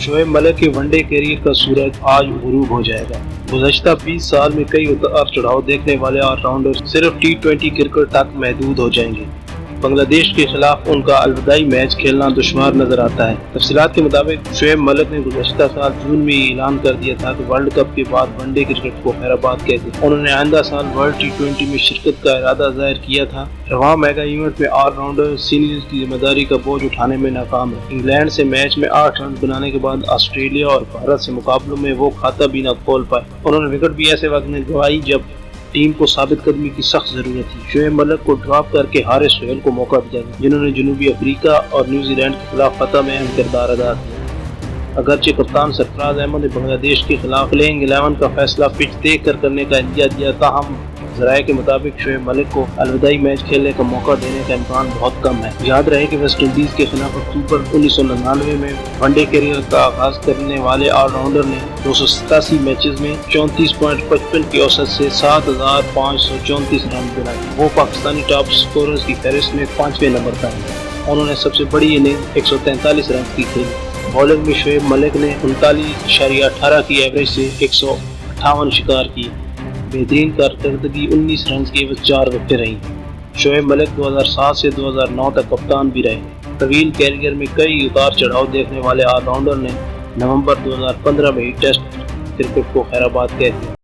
شعیب ملک کے one day career کا سورج آج غروب ہو جائے گا۔ گزشتہ 20 سال میں کئی اتار چڑھاؤ دیکھنے والے آل راؤنڈر صرف ٹی20 کرکٹ تک محدود ہو جائیں گے۔ بنگلہ دیش کے خلاف ان کا الوداعی میچ کھیلنا دشوار نظر آتا ہے۔ تفصیلات کے مطابق شعیب ملک نے گزشتہ سال جون میں یہ اعلان کر دیا تھا کہ ورلڈ کپ کے بعد ون ڈے کرکٹ کو خیر آباد کہتے ہیں۔ انہوں نے آئندہ سال ورلڈ ٹی20 میں شرکت کا ارادہ ظاہر کیا تھا۔ رواں میگا ایونٹ میں آل راؤنڈر سینئرز کی ذمہ داری کا بوجھ اٹھانے میں ناکام ہے۔ انگلینڈ سے میچ میں 8 رن بنانے کے بعد آسٹریلیا اور بھارت سے مقابلوں میں وہ کھاتا بھی نہ کھول پائے۔ انہوں نے وکٹ بھی ایسے وقت میں گنوائی جب ٹیم کو ثابت قدمی کی سخت ضرورت تھی۔ شعیب ملک کو ڈراپ کر کے حارث سہیل کو موقع دیا گیا، جنہوں نے جنوبی افریقہ اور نیوزی لینڈ کے خلاف فتح میں اہم کردار ادا کیا۔ اگرچہ کپتان سرفراز احمد نے بنگلہ دیش کے خلاف پلینگ 11 کا فیصلہ پچ دیکھ کر کرنے کا عندیہ دیا، تاہم ذرائع کے مطابق شعیب ملک کو الوداعی میچ کھیلنے کا موقع دینے کا امکان بہت کم ہے۔ یاد رہے کہ ویسٹ انڈیز کے خلاف اکتوبر 1999 میں ون ڈے کیریئر کا آغاز کرنے والے آل راؤنڈر نے 287 میچز میں 34.55 کی اوسط سے 7534 رن بنائے۔ وہ پاکستانی ٹاپ سکوررز کی فہرست میں 5ویں نمبر پر ہیں۔ انہوں نے سب سے بڑی اننگ 143 رن کی کھیلی۔ بالنگ میں شعیب ملک نے 39.18 کی ایوریج سے 158 شکار کیے۔ بہترین کارکردگی 19 رنز کے عوض 4 وکٹیں رہیں۔ شعیب ملک 2007 سے 2009 تک کپتان بھی رہے۔ طویل کیریئر میں کئی اتار چڑھاؤ دیکھنے والے آل راؤنڈر نے نومبر 2015 میں ہی ٹیسٹ کرکٹ کو خیر آباد کہہ دیا۔